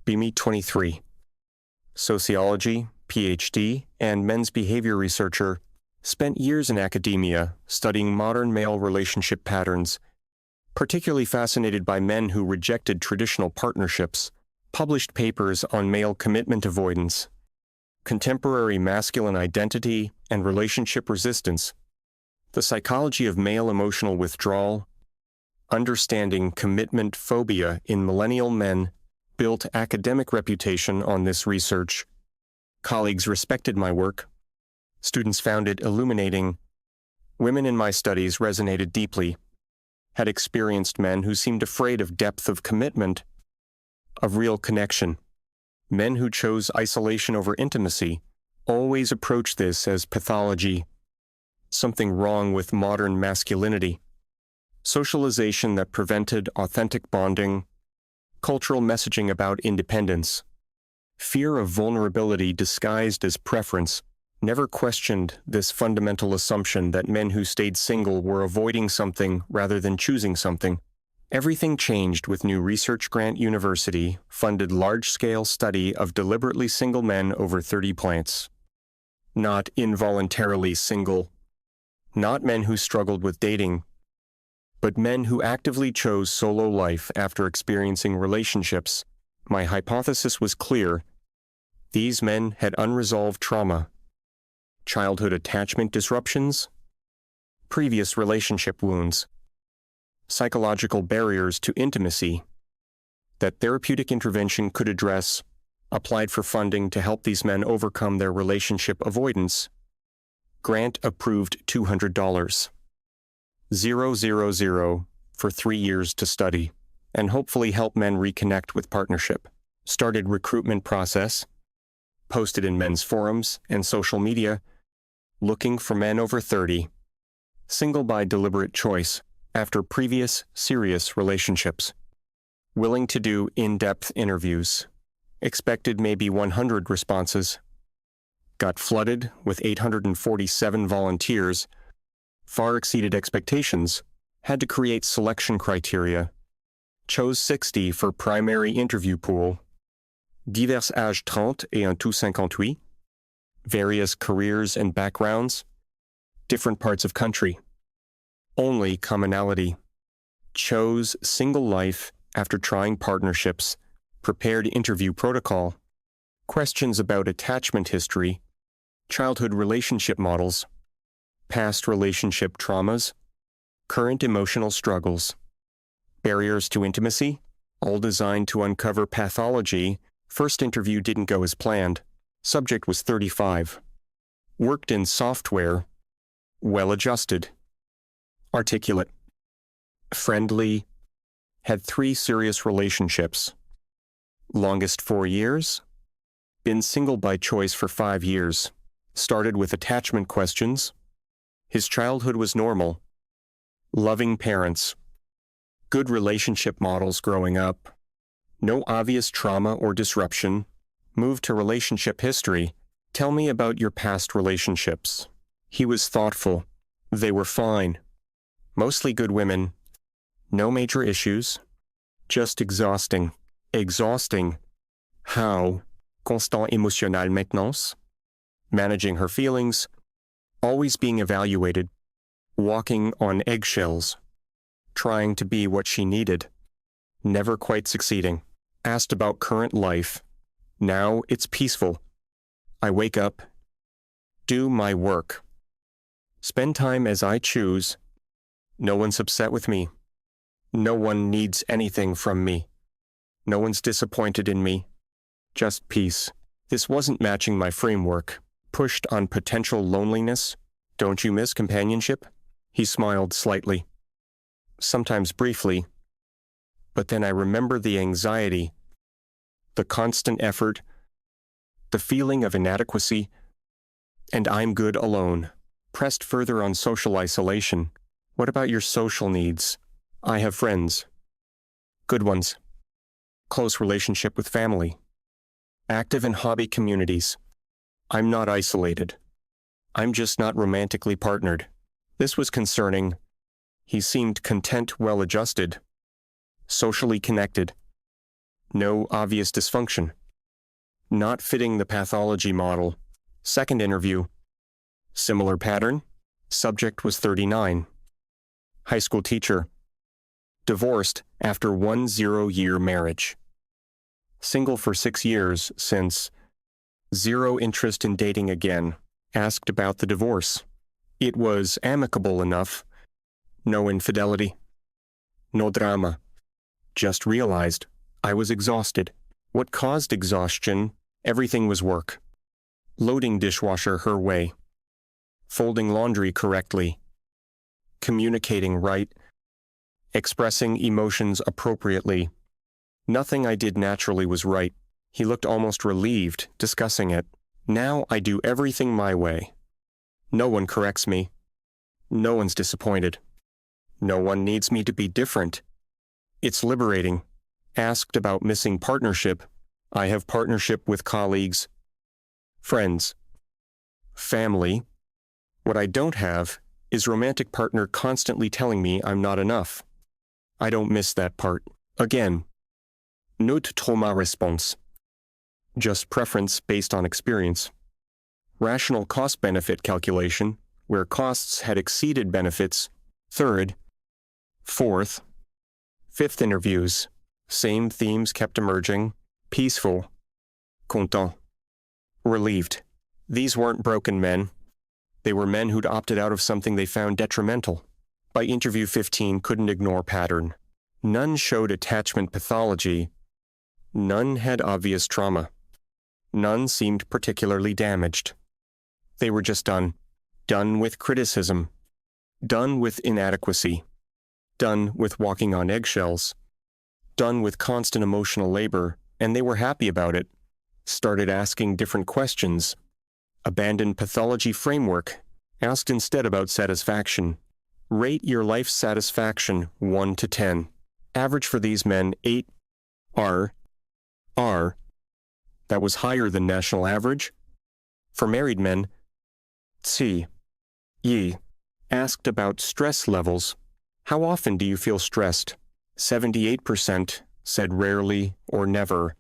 BME 23. Sociology, PhD, and men's behavior researcher, spent years in academia studying modern male relationship patterns, particularly fascinated by men who rejected traditional partnerships, published papers on male commitment avoidance, contemporary masculine identity and relationship resistance, the psychology of male emotional withdrawal, understanding commitment phobia in millennial men, built academic reputation on this research. Colleagues respected my work. Students found it illuminating. Women in my studies resonated deeply, had experienced men who seemed afraid of depth of commitment, of real connection. Men who chose isolation over intimacy always approached this as pathology, something wrong with modern masculinity. Socialization that prevented authentic bonding, cultural messaging about independence, fear of vulnerability disguised as preference, never questioned this fundamental assumption that men who stayed single were avoiding something rather than choosing something. Everything changed with new Research Grant University funded large-scale study of deliberately single men over 30 plants. Not involuntarily single, not men who struggled with dating, but men who actively chose solo life after experiencing relationships. My hypothesis was clear. These men had unresolved trauma, childhood attachment disruptions, previous relationship wounds, psychological barriers to intimacy that therapeutic intervention could address, applied for funding to help these men overcome their relationship avoidance. Grant approved $200. 000 for 3 years to study, and hopefully help men reconnect with partnership. Started recruitment process, posted in men's forums and social media, looking for men over 30, single by deliberate choice after previous serious relationships. Willing to do in-depth interviews. Expected maybe 100 responses. Got flooded with 847 volunteers. Far exceeded expectations. Had to create selection criteria. Chose 60 for primary interview pool. Divers âges 30 et un tout 58. Various careers and backgrounds. Different parts of country. Only commonality. Chose single life after trying partnerships. Prepared interview protocol. Questions about attachment history. Childhood relationship models. Past relationship traumas. Current emotional struggles. Barriers to intimacy, all designed to uncover pathology. First interview didn't go as planned. Subject was 35. Worked in software. Well-adjusted. Articulate. Friendly. Had 3 serious relationships. Longest 4 years. Been single by choice for 5 years. Started with attachment questions. His childhood was normal. Loving parents. Good relationship models growing up. No obvious trauma or disruption. Moved to relationship history. Tell me about your past relationships. He was thoughtful. They were fine. Mostly good women. No major issues. Just exhausting. Exhausting. How? Constant émotionnel maintenance. Managing her feelings. Always being evaluated. Walking on eggshells. Trying to be what she needed. Never quite succeeding. Asked about current life. Now it's peaceful. I wake up. Do my work. Spend time as I choose. No one's upset with me. No one needs anything from me. No one's disappointed in me. Just peace. This wasn't matching my framework. Pushed on potential loneliness. Don't you miss companionship? He smiled slightly. Sometimes briefly. But then I remember the anxiety, the constant effort, the feeling of inadequacy, and I'm good alone. Pressed further on social isolation. What about your social needs? I have friends. Good ones. Close relationship with family. Active in hobby communities. I'm not isolated. I'm just not romantically partnered. This was concerning. He seemed content, well-adjusted. Socially connected. No obvious dysfunction. Not fitting the pathology model. Second interview. Similar pattern. Subject was 39. High school teacher. Divorced after 10-year marriage. Single for 6 years since. Zero interest in dating again. Asked about the divorce. It was amicable enough. No infidelity. No drama. Just realized I was exhausted. What caused exhaustion? Everything was work. Loading dishwasher her way. Folding laundry correctly. Communicating right. Expressing emotions appropriately. Nothing I did naturally was right. He looked almost relieved, discussing it. Now I do everything my way. No one corrects me. No one's disappointed. No one needs me to be different. It's liberating. Asked about missing partnership. I have partnership with colleagues, friends, family. What I don't have is romantic partner constantly telling me I'm not enough. I don't miss that part. Again, not trop ma réponse. Just preference based on experience. Rational cost-benefit calculation, where costs had exceeded benefits. Third, fourth, fifth interviews. Same themes kept emerging. Peaceful. Content. Relieved. These weren't broken men. They were men who'd opted out of something they found detrimental. By interview 15, couldn't ignore pattern. None showed attachment pathology. None had obvious trauma. None seemed particularly damaged. They were just done. Done with criticism. Done with inadequacy. Done with walking on eggshells. Done with constant emotional labor, and they were happy about it. Started asking different questions. Abandoned pathology framework. Asked instead about satisfaction. Rate your life satisfaction 1 to 10. Average for these men 8. R. That was higher than national average. For married men, C. Yi. Asked about stress levels. How often do you feel stressed? 78% said rarely or never,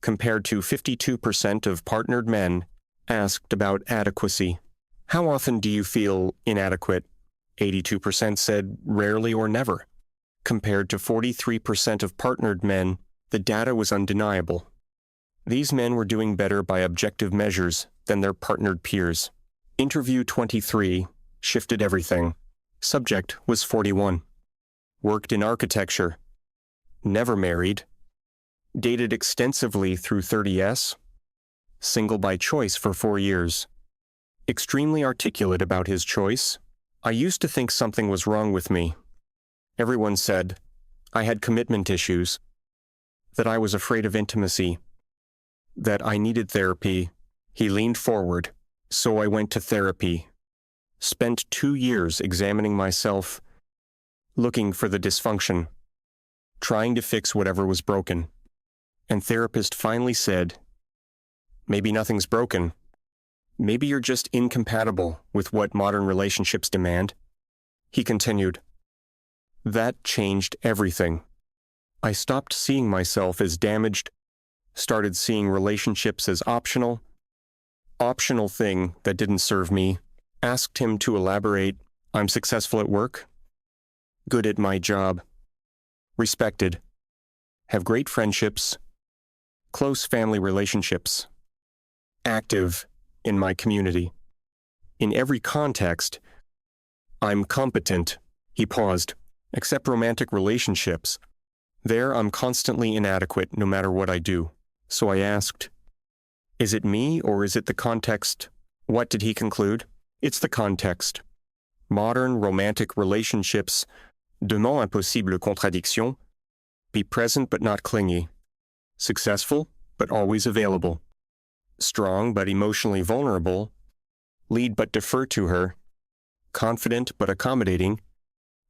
compared to 52% of partnered men asked about adequacy. How often do you feel inadequate? 82% said rarely or never. Compared to 43% of partnered men, the data was undeniable. These men were doing better by objective measures than their partnered peers. Interview 23 shifted everything. Subject was 41. Worked in architecture. Never married. Dated extensively through 30s. Single by choice for 4 years. Extremely articulate about his choice. I used to think something was wrong with me. Everyone said I had commitment issues, that I was afraid of intimacy, that I needed therapy. He leaned forward, so I went to therapy. Spent 2 years examining myself, looking for the dysfunction, trying to fix whatever was broken. And therapist finally said, maybe nothing's broken. Maybe you're just incompatible with what modern relationships demand. He continued. That changed everything. I stopped seeing myself as damaged, started seeing relationships as optional thing that didn't serve me. Asked him to elaborate. I'm successful at work, good at my job, respected, have great friendships, close family relationships, active in my community. In every context, I'm competent. He paused. Except romantic relationships. There I'm constantly inadequate no matter what I do. So I asked, is it me or is it the context? What did he conclude? It's the context. Modern romantic relationships demandent impossible contradiction. Be present but not clingy. Successful but always available. Strong but emotionally vulnerable. Lead but defer to her. Confident but accommodating.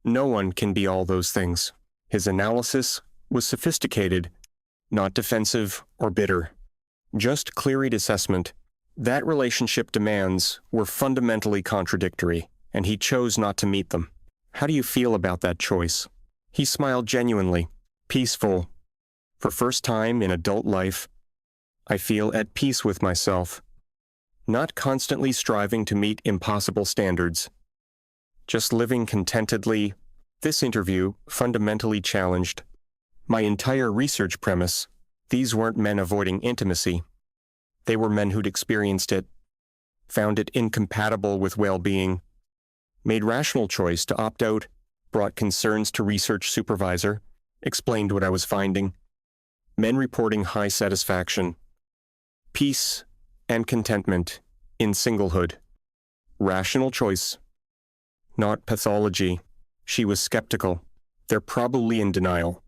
No one can be all those things. His analysis was sophisticated, not defensive or bitter. Just clear-read assessment. That relationship demands were fundamentally contradictory, and he chose not to meet them. How do you feel about that choice? He smiled genuinely. Peaceful. For first time in adult life, I feel at peace with myself, not constantly striving to meet impossible standards, just living contentedly. This interview fundamentally challenged my entire research premise. These weren't men avoiding intimacy. They were men who'd experienced it, found it incompatible with well-being, made rational choice to opt out, brought concerns to research supervisor, explained what I was finding. Men reporting high satisfaction, peace, and contentment in singlehood. Rational choice, not pathology. She was skeptical. They're probably in denial,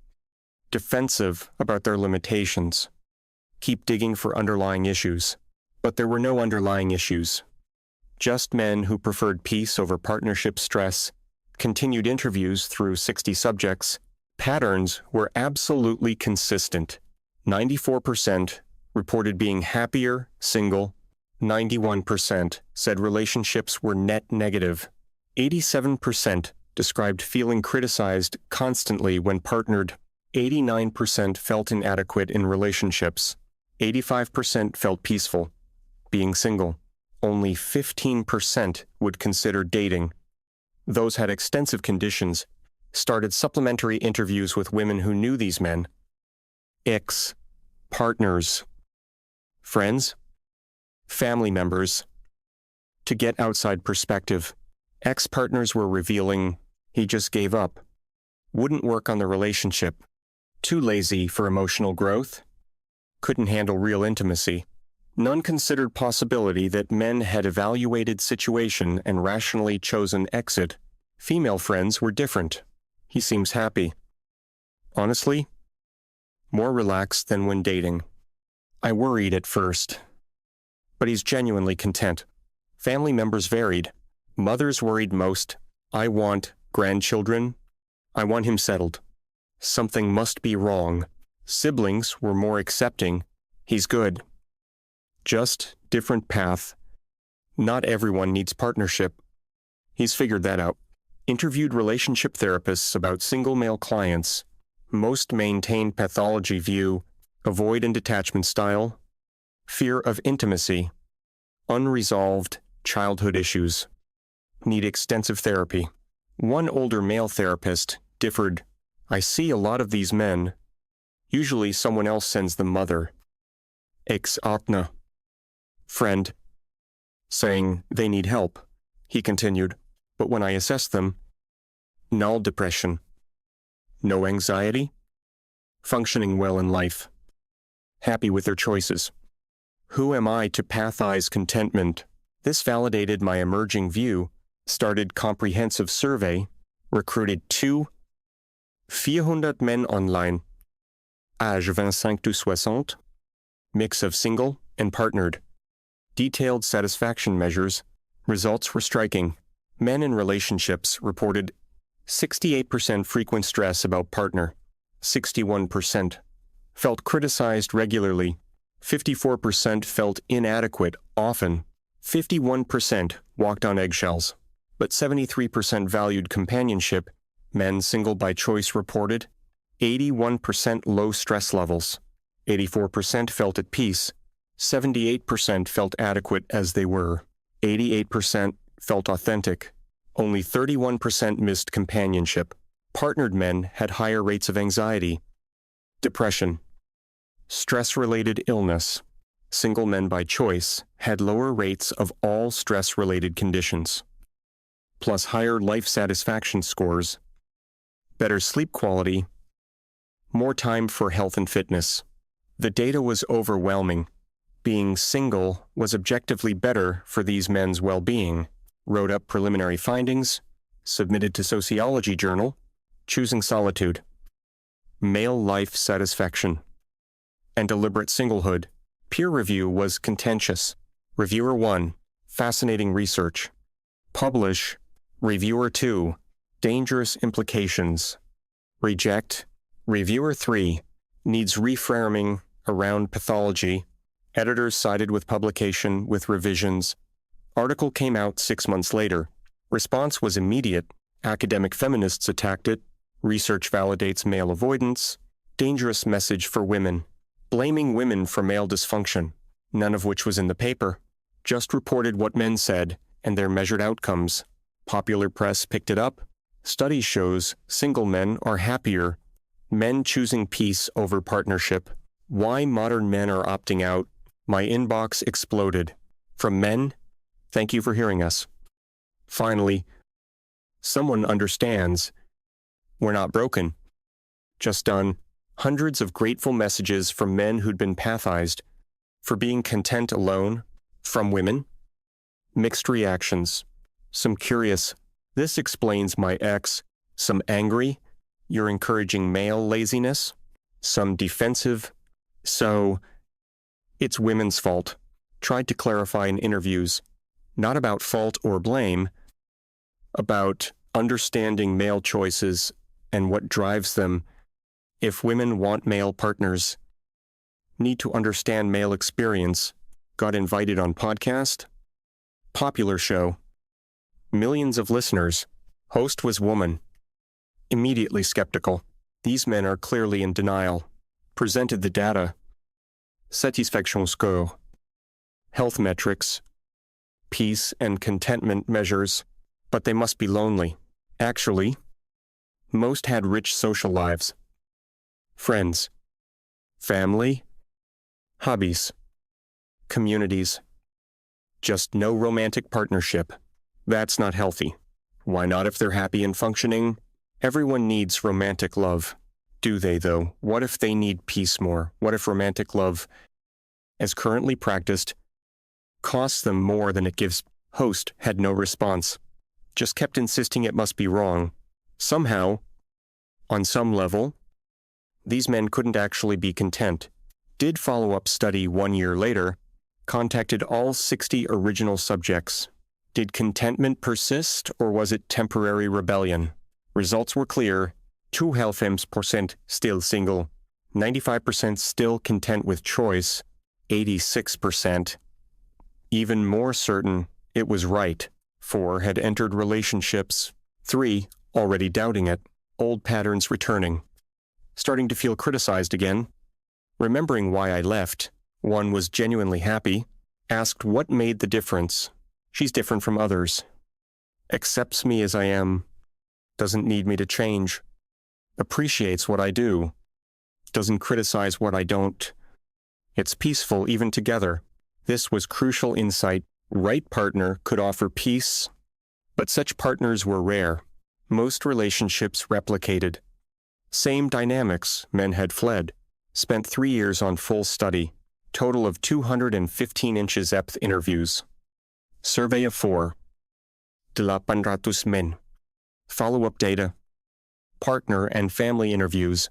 defensive about their limitations, keep digging for underlying issues. But there were no underlying issues. Just men who preferred peace over partnership stress. Continued interviews through 60 subjects. Patterns were absolutely consistent. 94% reported being happier, single. 91% said relationships were net negative. 87% described feeling criticized constantly when partnered. 89% felt inadequate in relationships. 85% felt peaceful, being single. Only 15% would consider dating. Those had extensive conditions started supplementary interviews with women who knew these men. Partners, friends, family members. To get outside perspective, ex-partners were revealing he just gave up, wouldn't work on the relationship, too lazy for emotional growth, couldn't handle real intimacy. None considered possibility that men had evaluated situation and rationally chosen exit. Female friends were different. He seems happy. Honestly, more relaxed than when dating. I worried at first, but he's genuinely content. Family members varied. Mothers worried most. I want grandchildren. I want him settled. Something must be wrong. Siblings were more accepting. He's good. Just different path. Not everyone needs partnership. He's figured that out. Interviewed relationship therapists about single male clients. Most maintain pathology view, avoid and detachment style, fear of intimacy, unresolved childhood issues, need extensive therapy. One older male therapist differed. I see a lot of these men. Usually someone else sends the mother. Ex-partner. Friend. Saying they need help. He continued. But when I assess them, null depression. No anxiety. Functioning well in life. Happy with their choices. Who am I to pathize contentment? This validated my emerging view, started comprehensive survey, recruited 400 men online, âge 25 to 60, mix of single and partnered. Detailed satisfaction measures, results were striking. Men in relationships reported 68% frequent stress about partner, 61% felt criticized regularly, 54% felt inadequate often, 51% walked on eggshells, but 73% valued companionship. Men single by choice reported 81% low stress levels, 84% felt at peace, 78% felt adequate as they were, 88% felt authentic, only 31% missed companionship. Partnered men had higher rates of anxiety, depression, stress-related illness. Single men by choice had lower rates of all stress-related conditions, plus higher life satisfaction scores, better sleep quality, more time for health and fitness. The data was overwhelming. Being single was objectively better for these men's well-being. Wrote up preliminary findings, submitted to Sociology Journal, choosing solitude, male life satisfaction, and deliberate singlehood. Peer review was contentious. Reviewer 1, fascinating research. Publish. Reviewer 2, dangerous implications. Reject. Reviewer 3, needs reframing around pathology. Editors sided with publication with revisions. Article came out 6 months later. Response was immediate. Academic feminists attacked it. Research validates male avoidance. dangerous message for women, blaming women for male dysfunction, none of which was in the paper, just reported what men said and their measured outcomes. Popular press picked it up. Study shows single men are happier, men choosing peace over partnership. Why modern men are opting out? My inbox exploded. From men, thank you for hearing us. Finally, someone understands. We're not broken. Just done. Hundreds of grateful messages from men who'd been pathized for being content alone. From women, mixed reactions. Some curious, this explains my ex. Some angry, you're encouraging male laziness. Some defensive, so it's women's fault. Tried to clarify in interviews, not about fault or blame, about understanding male choices and what drives them. If women want male partners, need to understand male experience. Got invited on podcast. Popular show. Millions of listeners. Host was woman. Immediately skeptical. These men are clearly in denial. Presented the data. Satisfaction score. Health metrics. Peace and contentment measures. But they must be lonely. Actually, most had rich social lives. Friends. Family. Hobbies. Communities. Just no romantic partnership. That's not healthy. Why not if they're happy and functioning? Everyone needs romantic love. Do they, though? What if they need peace more? What if romantic love, as currently practiced, costs them more than it gives? Host had no response. Just kept insisting it must be wrong. Somehow, on some level, these men couldn't actually be content. Did follow-up study 1 year later, contacted all 60 original subjects. Did contentment persist, or was it temporary rebellion? Results were clear. 92% still single, 95% still content with choice, 86%. Even more certain it was right. 4 had entered relationships. 3 already doubting it. Old patterns returning. Starting to feel criticized again. Remembering why I left. 1 was genuinely happy. Asked what made the difference. She's different from others. Accepts me as I am. Doesn't need me to change. Appreciates what I do. Doesn't criticize what I don't. It's peaceful even together. This was crucial insight. Right partner could offer peace, but such partners were rare. Most relationships replicated. Same dynamics, men had fled. Spent 3 years on full study. Total of 215 inches depth interviews. Survey of 4. 800 men. Follow-up data. Partner and family interviews.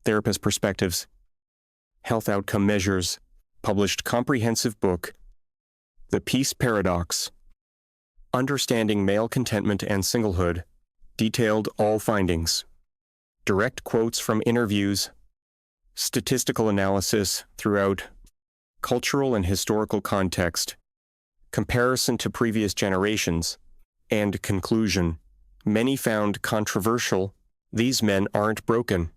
Therapist perspectives. Health outcome measures. Published comprehensive book. The Peace Paradox. Understanding Male Contentment and Singlehood. Detailed all findings. Direct quotes from interviews. Statistical analysis throughout. Cultural and historical context. Comparison to previous generations. And conclusion. Many found controversial. These men aren't broken.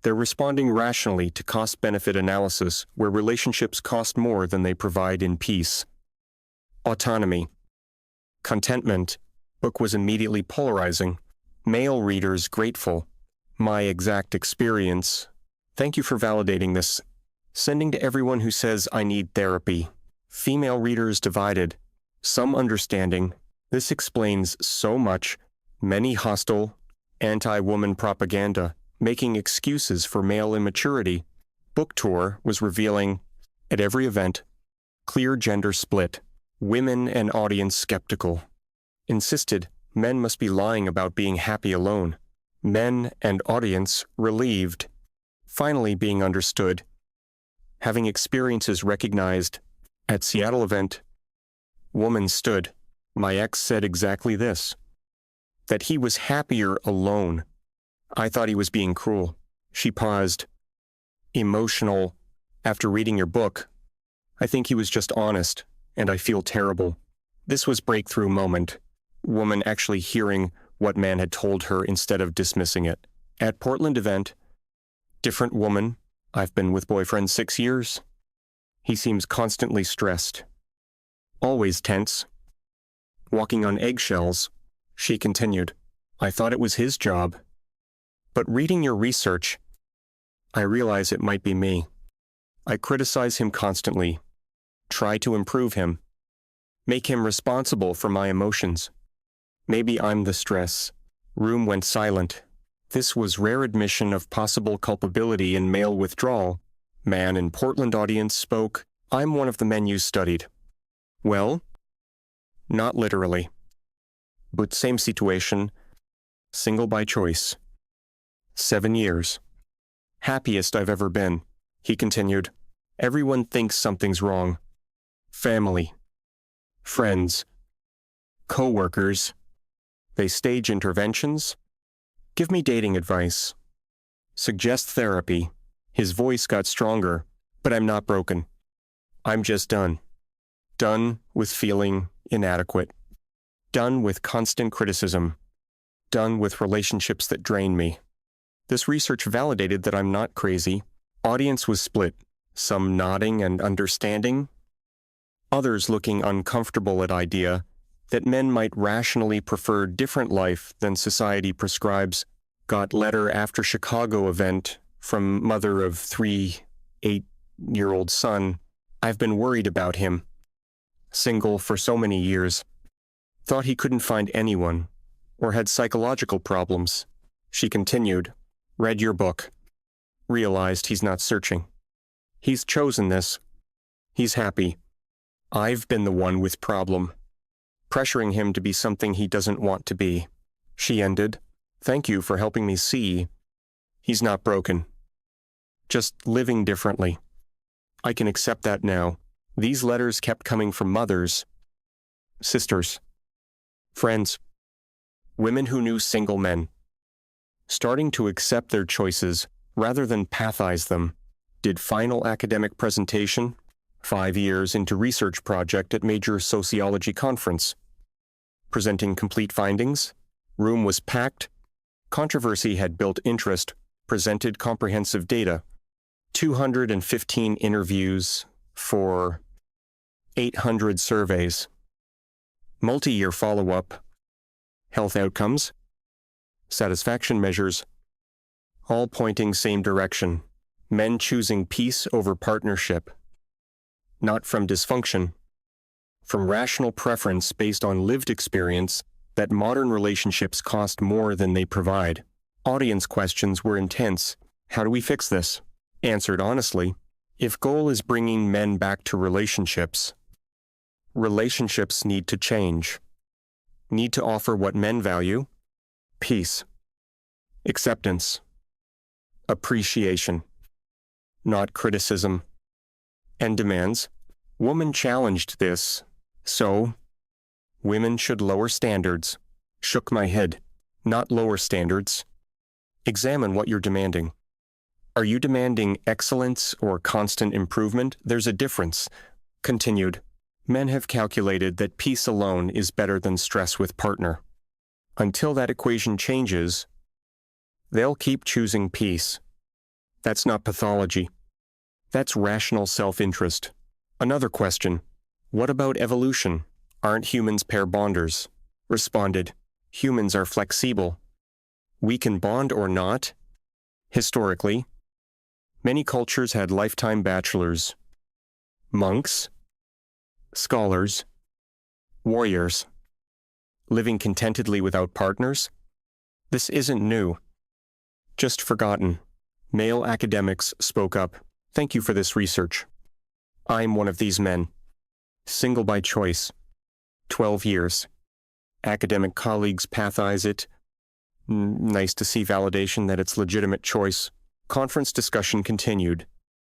They're responding rationally to cost-benefit analysis where relationships cost more than they provide in peace. Autonomy. Contentment. Book was immediately polarizing. Male readers grateful. My exact experience. Thank you for validating this. Sending to everyone who says I need therapy. Female readers divided. Some understanding. This explains so much. Many hostile, anti-woman propaganda, making excuses for male immaturity. Book tour was revealing, at every event, clear gender split. Women and audience skeptical. Insisted men must be lying about being happy alone. Men and audience relieved. Finally being understood. Having experiences recognized. At Seattle event, woman stood. My ex said exactly this. That he was happier alone. I thought he was being cruel. She paused. Emotional. After reading your book, I think he was just honest, and I feel terrible. This was breakthrough moment. Woman actually hearing what man had told her instead of dismissing it. At Portland event, Different woman. I've been with boyfriend 6 years. He seems constantly stressed. Always tense. Walking on eggshells. She continued. I thought it was his job. But reading your research, I realize it might be me. I criticize him constantly. Try to improve him. Make him responsible for my emotions. Maybe I'm the stress. Room went silent. This was rare admission of possible culpability in male withdrawal. Man in Portland audience spoke. I'm one of the men you studied. Well, not literally. But same situation. Single by choice. 7 years. Happiest I've ever been, he continued. Everyone thinks something's wrong. Family. Friends. Co-workers. They stage interventions. Give me dating advice. Suggest therapy. His voice got stronger, but I'm not broken. I'm just done. Done with feeling inadequate. Done with constant criticism. Done with relationships that drain me. This research validated that I'm not crazy. Audience was split, some nodding and understanding, others looking uncomfortable at idea that men might rationally prefer different life than society prescribes. Got letter after Chicago event from mother of 3 8-year-old son. I've been worried about him. Single for so many years. Thought he couldn't find anyone, or had psychological problems. She continued. Read your book. Realized he's not searching. He's chosen this. He's happy. I've been the one with problem. Pressuring him to be something he doesn't want to be. She ended. Thank you for helping me see. He's not broken. Just living differently. I can accept that now. These letters kept coming from mothers, sisters, friends, women who knew single men. Starting to accept their choices rather than pathize them. Did final academic presentation, 5 years into research project at major sociology conference. Presenting complete findings, room was packed, controversy had built interest, presented comprehensive data, 215 interviews for 800 surveys, multi-year follow-up, health outcomes, satisfaction measures, all pointing same direction, men choosing peace over partnership, not from dysfunction, from rational preference based on lived experience that modern relationships cost more than they provide. Audience questions were intense. How do we fix this? Answered honestly, if goal is bringing men back to relationships need to change. Need to offer what men value: peace, acceptance, appreciation, not criticism, and demands. Woman challenged this, so women should lower standards. Shook my head. Not lower standards. Examine what you're demanding. Are you demanding excellence or constant improvement? There's a difference. Continued. Men have calculated that peace alone is better than stress with partner. Until that equation changes, they'll keep choosing peace. That's not pathology. That's rational self-interest. Another question. What about evolution? Aren't humans pair bonders? Responded. Humans are flexible. We can bond or not. Historically, many cultures had lifetime bachelors, monks, scholars, warriors, living contentedly without partners. This isn't new, just forgotten. Male academics spoke up. Thank you for this research. I'm one of these men. Single by choice. 12 years. Academic colleagues pathize it. Nice to see validation that it's legitimate choice. Conference discussion continued.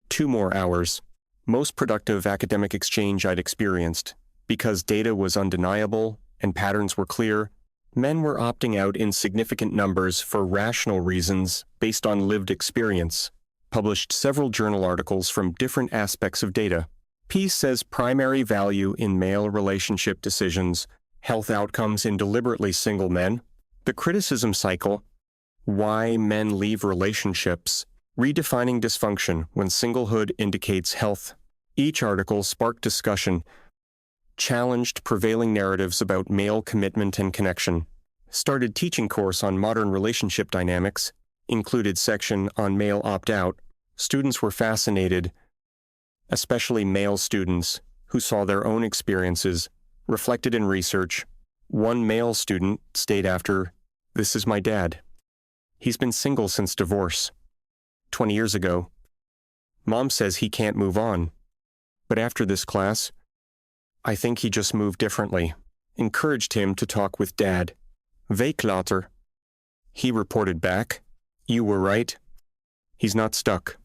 2 more hours. Most productive academic exchange I'd experienced. Because data was undeniable and patterns were clear, men were opting out in significant numbers for rational reasons based on lived experience. Published several journal articles from different aspects of data. Peace says primary value in male relationship decisions, health outcomes in deliberately single men. The criticism cycle, why men leave relationships, Redefining dysfunction when singlehood indicates health. Each article sparked discussion, challenged prevailing narratives about male commitment and connection, started teaching course on modern relationship dynamics, included section on male opt-out. Students were fascinated, especially male students, who saw their own experiences reflected in research. One male student stayed after, "This is my dad. He's been single since divorce 20 years ago. Mom says he can't move on. But after this class, I think he just moved differently." Encouraged him to talk with dad. "Week later." He reported back, "You were right. He's not stuck.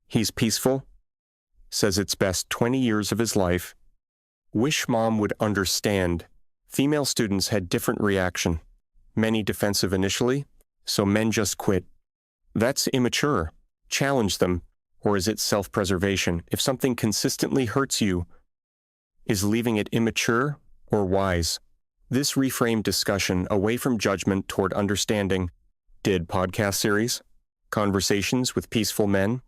He's peaceful. Says it's best 20 years of his life. Wish mom would understand." Female students had different reaction. Many defensive initially, so men just quit. That's immature. Challenge them. Or is it self-preservation? If something consistently hurts you, is leaving it immature or wise? This reframed discussion away from judgment toward understanding. Did podcast series, conversations with peaceful men,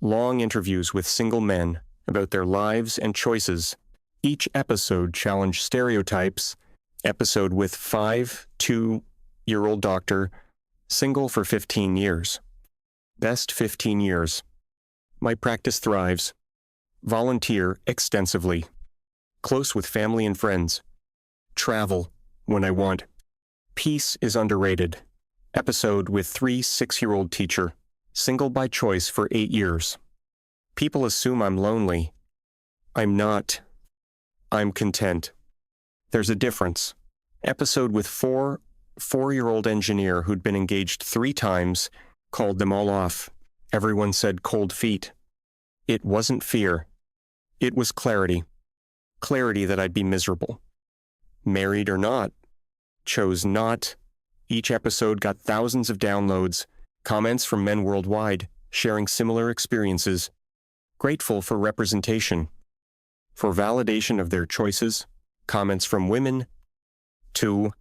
long interviews with single men about their lives and choices. Each episode challenged stereotypes. Episode with 2-year-old doctor, single for 15 years. Best 15 years. My practice thrives. Volunteer extensively. Close with family and friends. Travel when I want. Peace is underrated. Episode with 6-year-old teacher. Single by choice for 8 years. People assume I'm lonely. I'm not. I'm content. There's a difference. Episode with 4-year-old engineer who'd been engaged 3 times, called them all off. Everyone said cold feet. It wasn't fear. It was clarity. Clarity that I'd be miserable. Married or not. Chose not. Each episode got thousands of downloads, comments from men worldwide, sharing similar experiences. Grateful for representation. For validation of their choices. Comments from women. 2.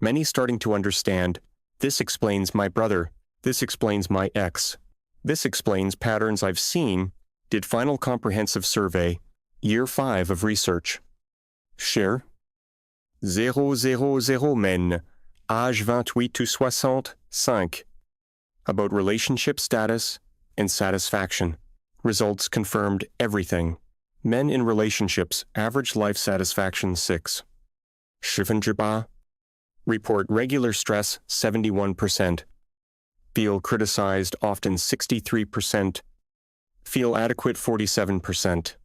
Many starting to understand. This explains my brother. This explains my ex. This explains patterns I've seen. Did final comprehensive survey. Year 5 of research. Share. 000 men. Âge 28 to 65. About relationship status and satisfaction. Results confirmed everything. Men in relationships, average life satisfaction 6. 70%. Report regular stress 71%. Feel criticized often 63%. Feel adequate 47%.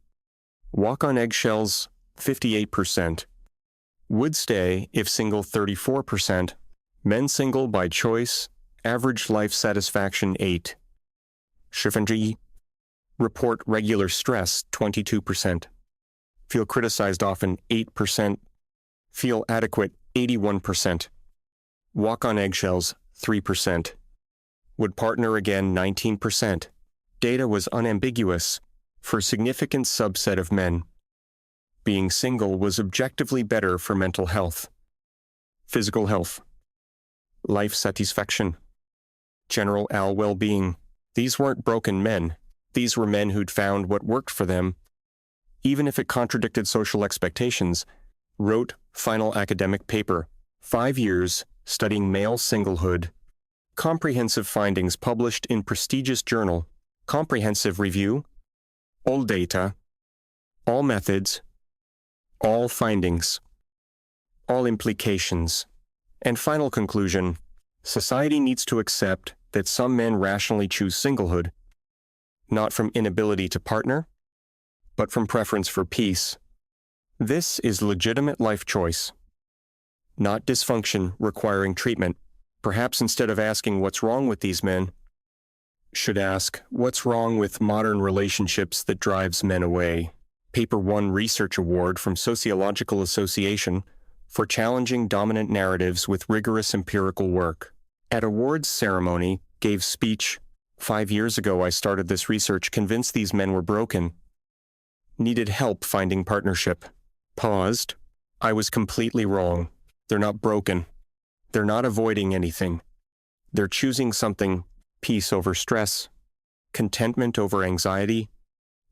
Walk on eggshells 58%. Would stay if single 34%. Men single by choice, average life satisfaction 8. 70%. Report regular stress 22%. Feel criticized often 8%. Feel adequate 81%. Walk on eggshells 3%. Would partner again 19%. Data was unambiguous for a significant subset of men. Being single was objectively better for mental health, physical health, life satisfaction, general well-being. These weren't broken men. These were men who'd found what worked for them, even if it contradicted social expectations. Wrote final academic paper, 5 years studying male singlehood. Comprehensive findings published in prestigious journal. Comprehensive review. All data. All methods. All findings. All implications. And final conclusion. Society needs to accept that some men rationally choose singlehood, not from inability to partner, but from preference for peace. This is legitimate life choice, not dysfunction requiring treatment. Perhaps instead of asking what's wrong with these men, should ask what's wrong with modern relationships that drives men away. Paper won Research Award from Sociological Association for challenging dominant narratives with rigorous empirical work. At awards ceremony, gave speech. 5 years ago I started this research, convinced these men were broken. Needed help finding partnership. Paused. I was completely wrong. They're not broken. They're not avoiding anything. They're choosing something, peace over stress, contentment over anxiety,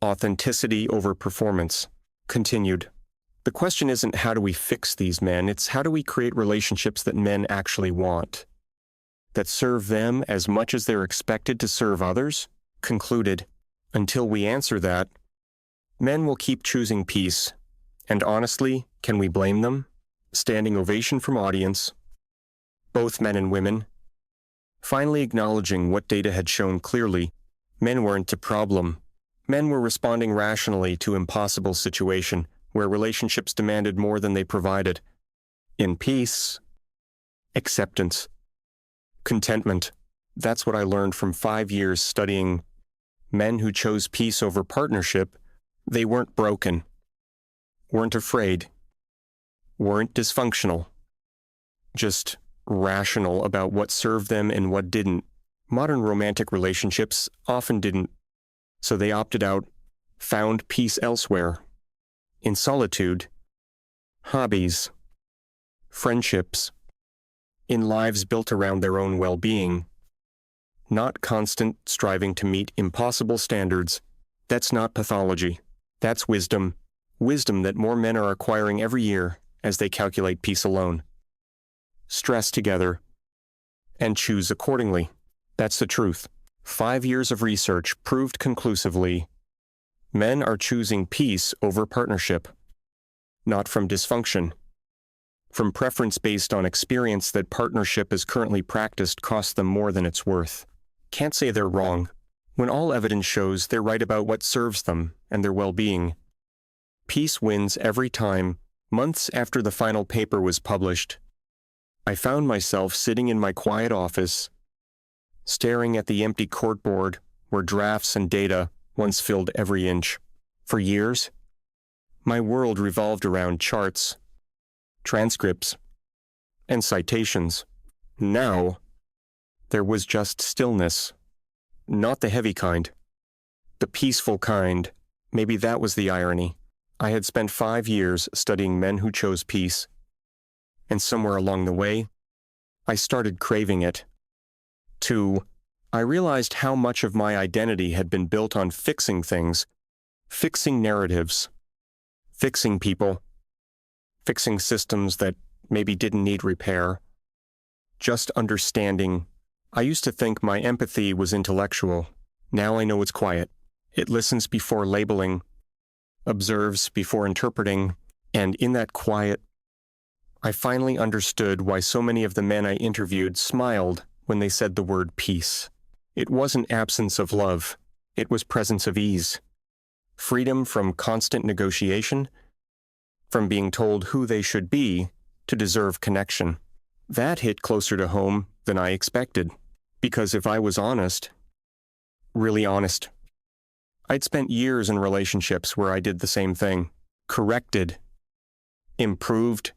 authenticity over performance. Continued. The question isn't how do we fix these men, it's how do we create relationships that men actually want, that serve them as much as they're expected to serve others? Concluded. Until we answer that, men will keep choosing peace. And honestly, can we blame them? Standing ovation from audience, both men and women, finally acknowledging what data had shown clearly. Men weren't the problem. Men were responding rationally to impossible situation where relationships demanded more than they provided. In peace, acceptance, contentment. That's what I learned from 5 years studying men who chose peace over partnership. They weren't broken, weren't afraid, weren't dysfunctional, just rational about what served them and what didn't. Modern romantic relationships often didn't, so they opted out, found peace elsewhere. In solitude, hobbies, friendships, in lives built around their own well-being, not constant striving to meet impossible standards. That's not pathology. That's wisdom. Wisdom that more men are acquiring every year as they calculate peace alone. Stress together and choose accordingly. That's the truth. 5 years of research proved conclusively men are choosing peace over partnership, not from dysfunction, from preference based on experience that partnership as currently practiced costs them more than it's worth. Can't say they're wrong, when all evidence shows they're right about what serves them and their well-being. Peace wins every time. Months after the final paper was published, I found myself sitting in my quiet office, staring at the empty corkboard where drafts and data once filled every inch. For years, my world revolved around charts, transcripts, and citations. Now, there was just stillness. Not the heavy kind, the peaceful kind. Maybe that was the irony. I had spent 5 years studying men who chose peace, and somewhere along the way, I started craving it. 2. I realized how much of my identity had been built on fixing things, fixing narratives, fixing people, fixing systems that maybe didn't need repair, just understanding. I used to think my empathy was intellectual. Now I know it's quiet. It listens before labeling, observes before interpreting, and in that quiet, I finally understood why so many of the men I interviewed smiled when they said the word peace. It wasn't absence of love, it was presence of ease. Freedom from constant negotiation, from being told who they should be to deserve connection. That hit closer to home than I expected, because if I was honest, really honest, I'd spent years in relationships where I did the same thing, corrected, improved,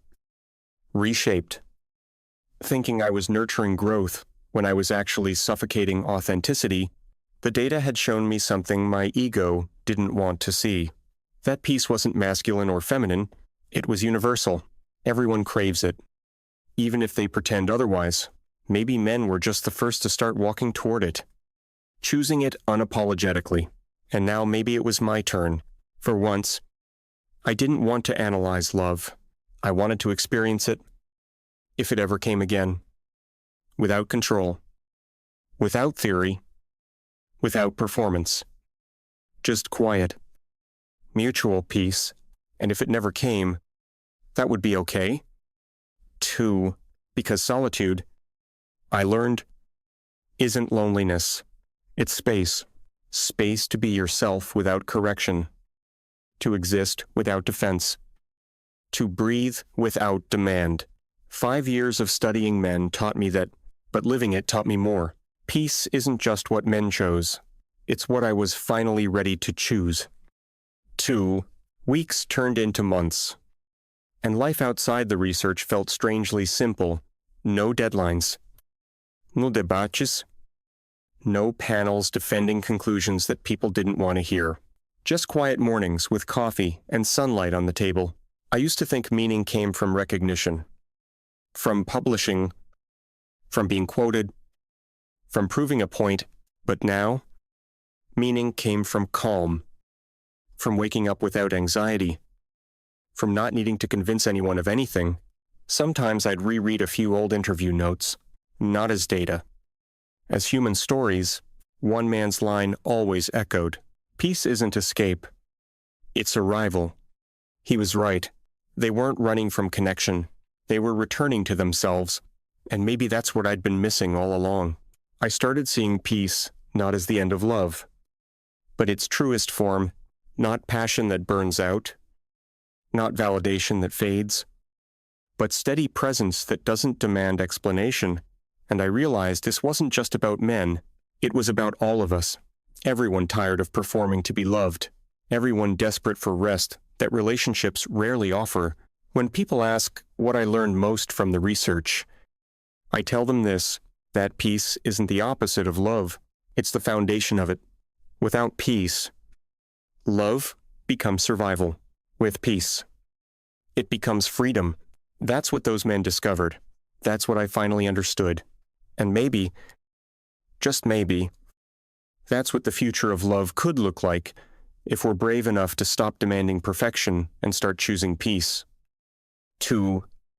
reshaped, thinking I was nurturing growth when I was actually suffocating authenticity. The data had shown me something my ego didn't want to see. That peace wasn't masculine or feminine, it was universal. Everyone craves it, even if they pretend otherwise. Maybe men were just the first to start walking toward it, choosing it unapologetically. And now maybe it was my turn. For once, I didn't want to analyze love. I wanted to experience it, if it ever came again. Without control, without theory, without performance. Just quiet, mutual peace, and if it never came, that would be okay. 2. Because solitude, I learned, isn't loneliness. It's space. Space to be yourself without correction, to exist without defense, to breathe without demand. 5 years of studying men taught me that, but living it taught me more. Peace isn't just what men chose. It's what I was finally ready to choose. 2. Weeks turned into months, and life outside the research felt strangely simple. No deadlines. No debates. No panels defending conclusions that people didn't want to hear. Just quiet mornings with coffee and sunlight on the table. I used to think meaning came from recognition, from publishing, from being quoted, from proving a point, but now, Meaning came from calm, from waking up without anxiety, from not needing to convince anyone of anything. Sometimes I'd reread a few old interview notes, not as data. As human stories, one man's line always echoed, "Peace isn't escape. It's arrival." He was right. They weren't running from connection. They were returning to themselves. And maybe that's what I'd been missing all along. I started seeing peace not as the end of love, but its truest form, not passion that burns out, not validation that fades, but steady presence that doesn't demand explanation. And I realized this wasn't just about men. It was about all of us. Everyone tired of performing to be loved. Everyone desperate for rest that relationships rarely offer. When people ask what I learned most from the research, I tell them this: that peace isn't the opposite of love. It's the foundation of it. Without peace, love becomes survival. With peace, it becomes freedom. That's what those men discovered. That's what I finally understood. And maybe, just maybe, that's what the future of love could look like if we're brave enough to stop demanding perfection and start choosing peace. To